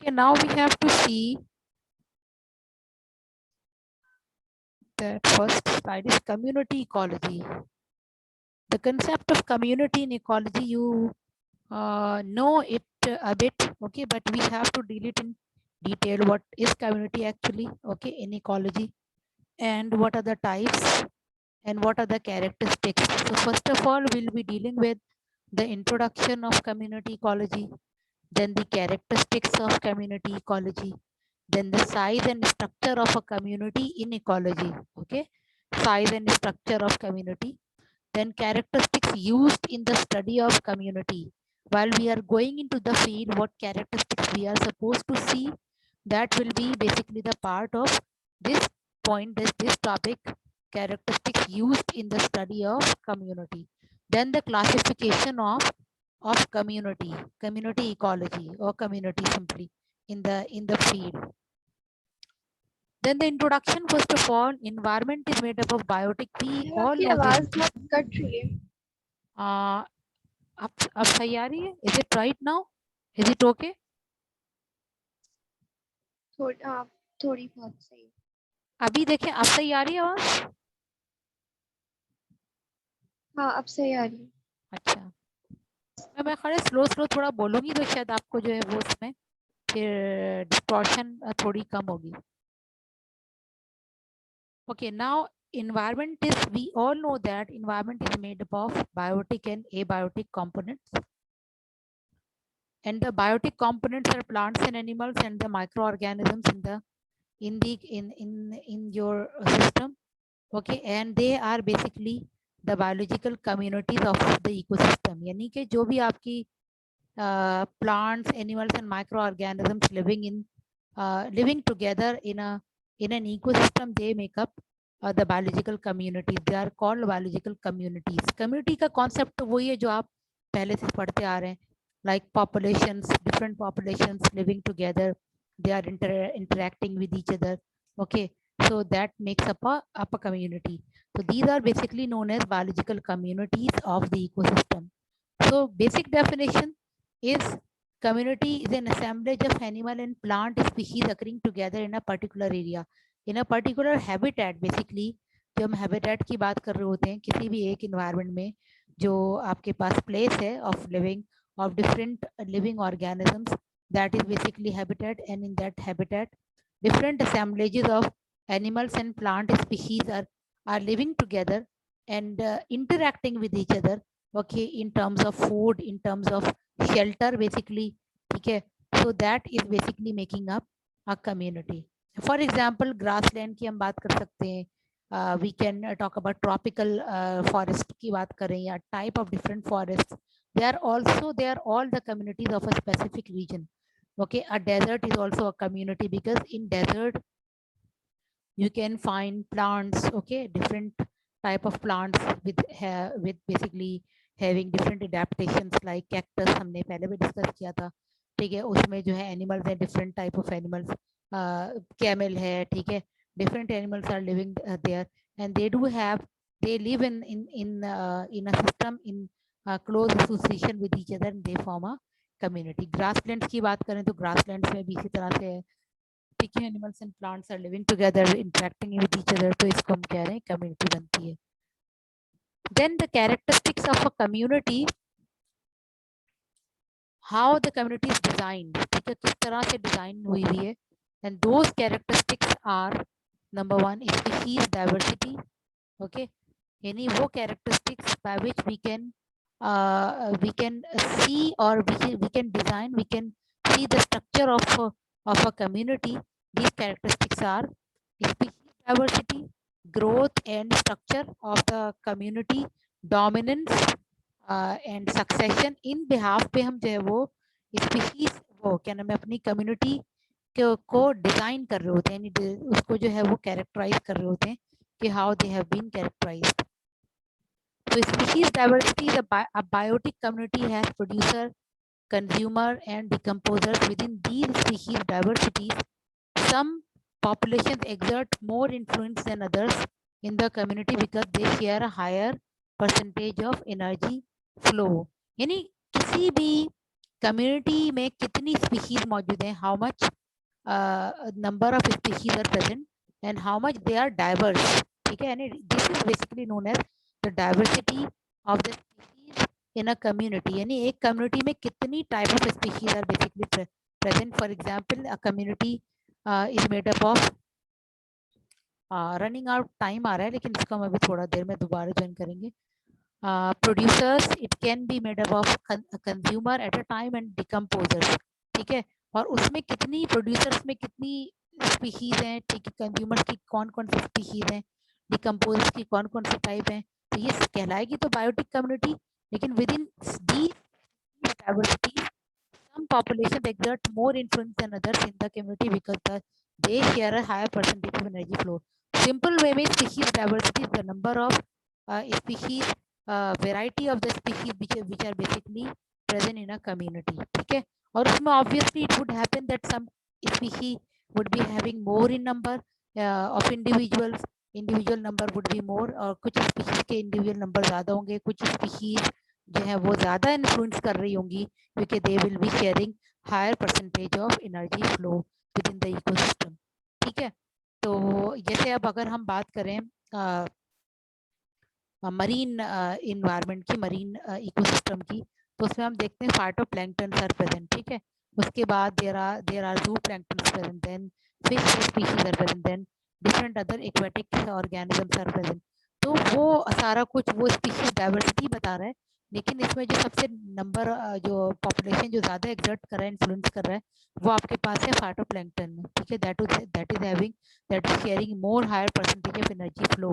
Okay, now we have to see that first slide is community ecology. The concept of community in ecology, you know it a bit, okay, but we have to deal it in detail. What is community actually, okay, in ecology, and what are the types and what are the characteristics. So first of all, we'll be dealing with the introduction of community ecology, then the characteristics of community ecology, then the size and structure of a community in ecology, okay, size and structure of community, then characteristics used in the study of community. While we are going into the field, what characteristics we are supposed to see, that will be basically the part of this point, this topic, characteristics used in the study of community. Then the classification of community ecology, or community simply in the field. Then the introduction, first of all, environment is made up of biotic. We all आपकी know this. आवाज बहुत cut रही है. अब सही आ रही है? Is it right now? Is it okay? थोड़ी बहुत सही. अभी देखें, अब सही आ रही है आवाज? हाँ, अब सही आ रही है. अच्छा, मैं खड़े स्लो थोड़ा बोलूंगी तो शायद आपको जो है वो उसमें फिर डिस्टॉर्शन थोड़ी कम होगी. Okay, now environment is, we all know that environment is made up of biotic and abiotic components. And the biotic components are plants and animals and the microorganisms in your system. Okay, and they are basically the biological communities of the ecosystem. यानी कि जो भी आपकी plants, animals and microorganisms living together in an ecosystem, they make up the biological communities. They are called biological communities. Community का concept वही है जो आप पहले से पढ़ते आ रहे हैं, like populations, different populations living together, they are interacting with each other. Okay, so that makes up a community. So these are basically known as biological communities of the ecosystem. So basic definition is community is an assemblage of animal and plant species occurring together in a particular area, in a particular habitat. Basically जो हम habitat की बात कर रहे होते हैं किसी भी एक environment में जो आपके पास place है of living of different living organisms, that is basically habitat. And in that habitat different assemblages of animals and plant species are living together and interacting with each other, okay, in terms of food, in terms of shelter basically. Okay, so that is basically making up a community. For example, grassland की हम बात कर सकते हैं, we can talk about tropical forest की बात करें या type of different forests. They are all the communities of a specific region. Okay, a desert is also a community because in desert you can find plants, okay, different type of plants with basically having different adaptations, like cactus हमने पहले भी discuss किया था, ठीक है. उसमें जो है एनिमल्स है, different type of animals, camel है, ठीक है. different animals are living there, and they live in a system in close association with each other, and they form a community. grasslands की बात करें तो grasslands में भी इसी तरह से है, speaking animals and plants are living together, interacting with each other, तो इसको हम कह रहे हैं community बनती है. Then the characteristics of a community, how the community is designed, ठीक है, किस तरह से डिजाइन हुई हुई है. And those characteristics are, number one, species diversity. Okay, यानी वो characteristics by which we can see, or we can design, we can see the structure of a community. These characteristics are species diversity, growth and structure of the community, dominance and succession. in behalf पे हम जो है वो species, वो क्या नाम है, अपनी community को डिजाइन कर रहे होते हैं, यानी उसको जो है वो कैरेक्टराइज कर रहे होते हैं कि how they have been characterized. So species diversity is a biotic community has producer, consumer and decomposers. Within these species diversities, some populations exert more influence than others in the community because they share a higher percentage of energy flow. यानी किसी भी community में कितनी species मौजूद हैं, how much number of species are present and how much they are diverse. ठीक है, यानी this is basically known as the diversity of the species in a community. यानी एक community में कितनी type of species are basically present. For example, a community is made up of running out time आ रहा है, लेकिन इसको हम अभी थोड़ा देर में दोबारा ज्वाइन करेंगे. Producers, it can be made up of consumer at a time and decomposers. ठीक है, और उसमें कितनी प्रोड्यूसर्स में कितनी स्पीशीज हैं, ठीक है, कंज्यूमर्स की कौन कौन सी स्पीशीज हैं, डिकम्पोजर्स की कौन कौन सी टाइप हैं, तो ये कहलाएगी तो बायोटिक कम्युनिटी. लेकिन with in the diversity some populations exert more influence than others in the community because they share a higher percentage of energy flow. Simple way में species diversity is the number of species, variety of the species which are basically present in a community. ठीक है, और उसमें obviously it would happen that some species would be having more in number of individuals. Individual number would be more, और कुछ species के individual number ज़्यादा होंगे, कुछ species जो है वो ज़्यादा influence कर रही होंगी क्योंकि they will be sharing higher percentage of energy flow within the ecosystem. ठीक है, तो जैसे अब अगर हम बात करें मरीन इन्वायरमेंट की, मरीन इकोसिस्टम की, तो उसमें हम देखते हैं फाइटोप्लैंक्टन आर प्रेजेंट. ठीक है, उसके बाद there are zooplankton present, then fish species are present, then different other aquatic organisms are present. तो वो सारा कुछ वो स्पीशीज डाइवर्सिटी बता रहा है. लेकिन इसमें जो सबसे नंबर जो पॉपुलेशन जो ज़्यादा एग्जर्ट कर रहा है, इन्फ्लुएंस कर रहा है, वो आपके पास है फाइटोप्लैंक्टन. ठीक है, that is having, that is sharing more higher percentage of energy flow.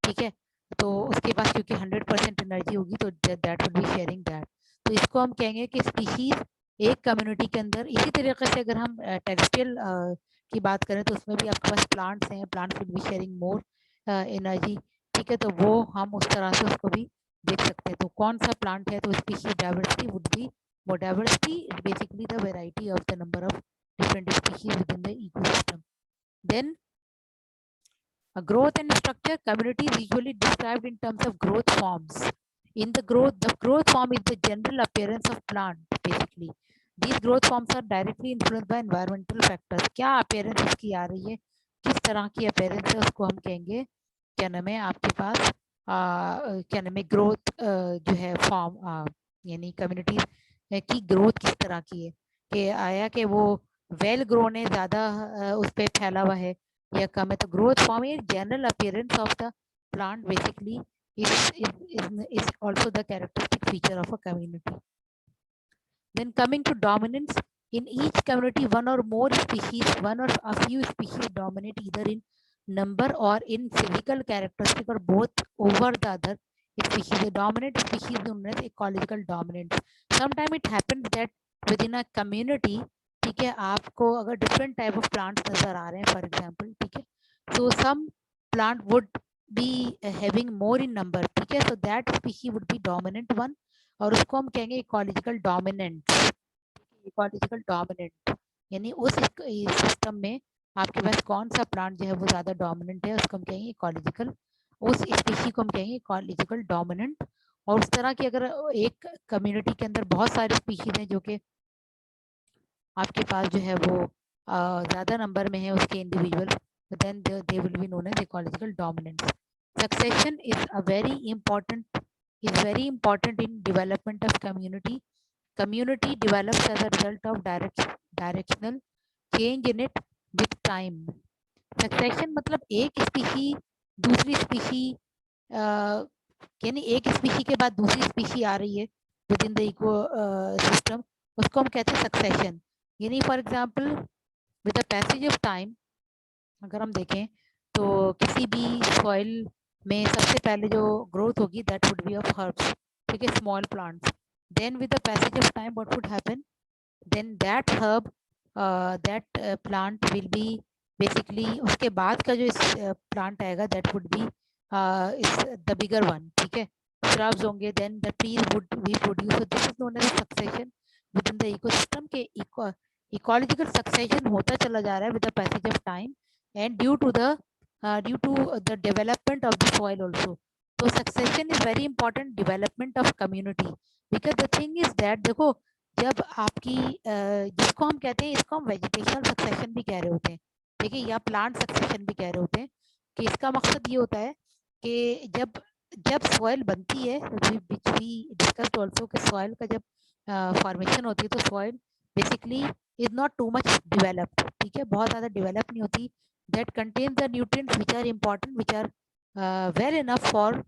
ठीक है, तो उसके पास क्योंकि 100% एनर्जी होगी तो that will be sharing that. तो इसको हम कहेंगे कि स्पीशीज एक कम्युनिटी के अंदर. इसी तरीके से अगर हम टेरेस्ट्रियल की बात करें तो उसमें भी आपके पास प्लांट्स हैं, plants will be sharing more energy. ठीक है, तो वो हम उस तरह से उसको भी देख सकते हैं. तो कौन सा प्लांट है, तो स्पीशीज डाइवर्सिटी वुड बी, वो diversity is basically the variety of the number of different species within the ecosystem. Then growth and structure. Community is usually described in terms of growth forms. The growth form is the general appearance of plant. Basically, these growth forms are directly influenced by environmental factors. क्या appearance उसकी आ रही है, किस तरह की appearance है, उसको हम कहेंगे क्या नाम है आपके पास क्या नाम है ग्रोथ जो है फॉर्म, यानी कम्युनिटी की ग्रोथ किस तरह की है, कि आया कि वो वेल ग्रोन है, ज़्यादा उस पर फैला हुआ है या कम है. तो growth form is general appearance of the plant basically is also the characteristic feature of a community. Then coming to dominance, in each community one or more species, one or a few species dominate either in number or in physical characteristic or both over the other species. The dominant species known as ecological dominance. Sometimes it happens that within a community, ठीक है, आपको अगर different type of plants नजर आ रहे हैं for example, ठीक है, so some plant would be having more in number. ठीक है, so that species would be dominant one, और उसको हम कहेंगे इकोलॉजिकल डोमिनेंट. इकोलॉजिकल डोमिनेंट यानी उस सिस्टम में आपके पास कौन सा प्लांट जो है वो ज़्यादा डोमिनेंट है, उसको हम कहेंगे इकोलॉजिकल, उस स्पीशीज को हम कहेंगे इकोलॉजिकल डोमिनेंट. और उस तरह की अगर एक कम्युनिटी के अंदर बहुत सारी स्पीशीज हैं जो कि आपके पास जो है वो ज़्यादा नंबर में है उसके individual, then they will be known as ecological dominance. Succession is very important in development of community. Community develops as a result of directional change in it with time. Succession मतलब एक species दूसरी species, यानी एक species के बाद दूसरी species आ रही है within the ecosystem, उसको हम कहते हैं सक्सेशन. यानी for example with the passage of time अगर हम देखें तो किसी भी सॉइल में सबसे पहले जो ग्रोथ होगी that would be of herbs. ठीक है, small plants. Then with the passage of time what would happen, then that herb that plant will be basically, उसके बाद का जो प्लांट आएगा that would be the bigger one. ठीक है, shrubs होंगे, then the trees would be produce. So this is known as succession within the ecosystem. के ecological succession होता चला जा रहा है with the passage of time and due to the development of the soil also. So succession is very important development of community, because the thing is that देखो जब आपकी जिसको हम कहते हैं, इसको हम वेजिटेशनल सक्सेशन भी कह रहे होते हैं, ठीक है, या प्लांट सक्सेशन भी कह रहे होते हैं, कि इसका मकसद ये होता है कि जब जब सॉइल बनती है, विच वी डिस्कस्ड आल्सो, कि सॉइल का जब फॉर्मेशन होती है तो soil basically is not too much developed, ठीक है, बहुत ज़्यादा डेवलप नहीं होती, that contains the nutrients which are important, which are well enough for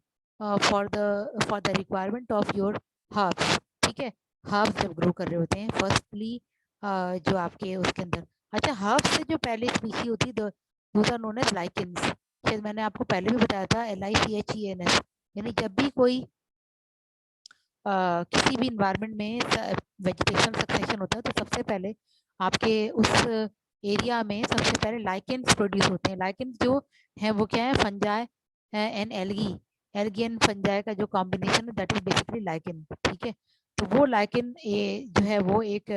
the requirement of your herbs, ठीक है, हर्ब्स जब ग्रो कर रहे होते हैं फर्स्टली, जो आपके उसके अंदर, अच्छा, हर्ब्स से जो पहले स्पीशी होती है those are known as lichens, शायद मैंने आपको पहले भी बताया था, LICHENS, यानी जब भी कोई किसी भी इन्वायरमेंट में वेजिटेशनल सक्सेशन होता है तो सबसे पहले आपके उस एरिया में सबसे पहले लाइकेंस प्रोड्यूस होते हैं। लाइकेंस जो है वो क्या है, fungi and algae and fungi का जो कॉम्बिनेशन है, दैट इज बेसिकली लाइकेन, ठीक है। तो वो लाइकेन जो है वो एक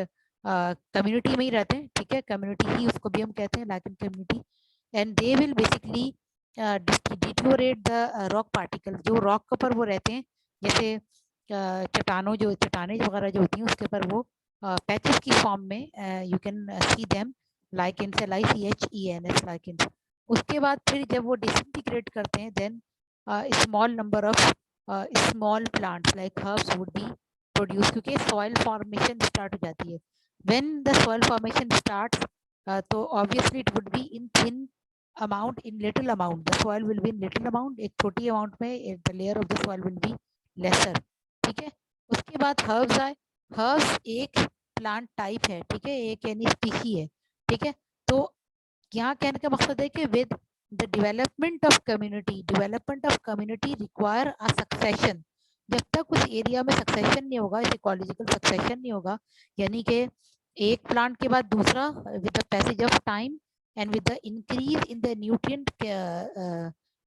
कम्युनिटी में ही रहते हैं, ठीक है, कम्युनिटी ही उसको भी हम कहते हैं, lichen community, and they will basically deteriorate the rock particle, जो रॉक के ऊपर वो रहते हैं, जैसे चटाने वगैरह जो होती हैं उसके ऊपर वो पैचेस की फॉर्म में you can see them lichens, LICHENS, lichens. उसके बाद फिर जब वो डिसइंटीग्रेट करते हैं, then small number of small plants like herbs would be produce, क्योंकि सॉइल फॉर्मेशन स्टार्ट हो जाती है। When the soil formation starts, तो obviously it would be in thin amount, in little amount, the soil will be in little amount, एक छोटी amount में the layer of the soil will be lesser, ठीक है। उसके बाद herbs आए, herbs एक प्लांट टाइप है, ठीक है, एक यानी स्पीशी है, ठीक है। तो यहाँ कहने का मकसद है कि with the development of community require a succession, जब तक उस एरिया में सक्सेशन नहीं होगा, इकोलॉजिकल सक्सेशन नहीं होगा, यानी कि एक प्लांट के बाद दूसरा, with the passage of time and with the increase in the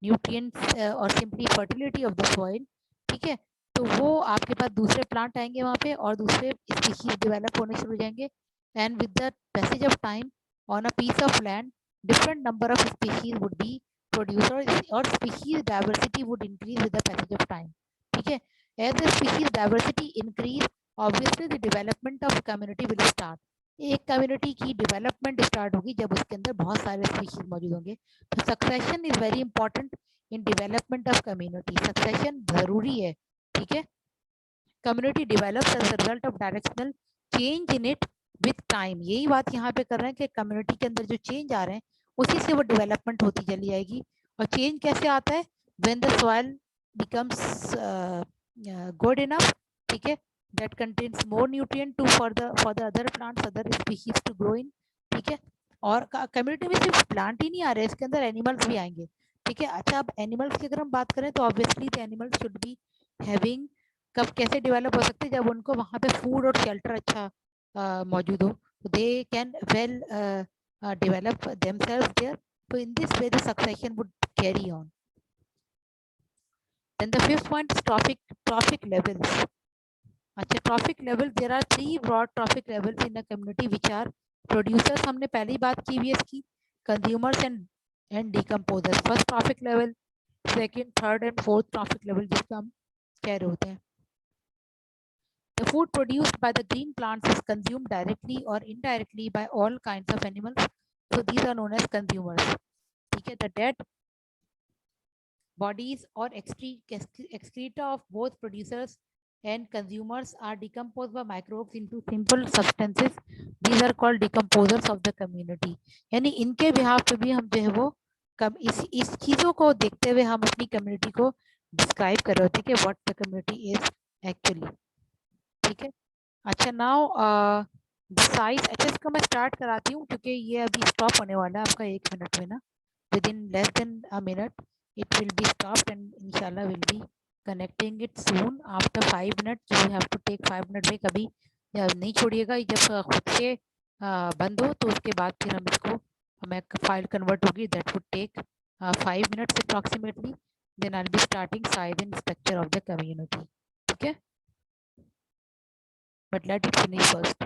nutrients और simply fertility of the soil, ठीक है, तो वो आपके पास दूसरे प्लांट आएंगे वहाँ पे और दूसरे स्पीशीज डेवलप होने शुरू हो जाएंगे, and with the passage of time on a piece of land, different number of species would be produced, or species diversity would increase with the passage of time, ठीक है। As the species diversity increase, obviously the development of community will start, एक community की development start होगी जब उसके अंदर बहुत सारे स्पीशीज मौजूद होंगे। तो succession is very important in development of community, succession जरूरी है, ठीक है। Community develops as a result of directional change in it with time, यही बात यहाँ पे कर रहे हैं कि कम्युनिटी के अंदर जो चेंज आ रहे हैं उसी से वो डेवलपमेंट होती चली जाएगी। और चेंज कैसे आता है, when the soil becomes good enough, ठीक है, that contains more nutrient to for the other plants, other species to grow in, ठीक है। और कम्युनिटी में सिर्फ प्लांट ही नहीं आ रहे, इसके अंदर एनिमल्स भी आएंगे, ठीक है। अच्छा, अब एनिमल्स की अगर हम बात करें तो obviously the animals should be having, कब कैसे डेवलप हो सकते हैं, जब उनको वहाँ पे फूड और शेल्टर अच्छा मौजूद हो, तो they can well develop themselves there, so in this way the succession would carry on. Then the fifth point is trophic levels. अच्छा, trophic levels, there are three broad trophic levels in a community which are producers, हमने पहले ही बात की हुई है इसकी, consumers and decomposers, first trophic level, second, third and fourth trophic level जिसको हम कह रहे होते हैं। The food produced by the green plants is consumed directly or indirectly by all kinds of animals. So these are known as consumers. Okay, the dead bodies or excreta of both producers and consumers are decomposed by microbes into simple substances. These are called decomposers of the community. यानी इनके behalf पे भी हम जो है वो कब इस चीजों को देखते हुए हम अपनी कम्युनिटी को डिस्क्राइब कर रहे होते हैं कि what the community is actually, ठीक है। अच्छा, नाउ साइज, अच्छा इसको मैं स्टार्ट कराती हूँ क्योंकि ये अभी स्टॉप होने वाला है आपका 1 मिनट में ना, within less than a minute it will be stopped and इंशाल्लाह will be connecting it soon after 5 minute. You have to take 5 minute break, अभी नहीं छोड़िएगा, जब खुद से बंद हो तो उसके बाद फिर हम इसको, हमें फाइल कन्वर्ट होगी, that would take 5 minutes approximately, then I will be starting size and structure of the community, ठीक है, but let it finish first.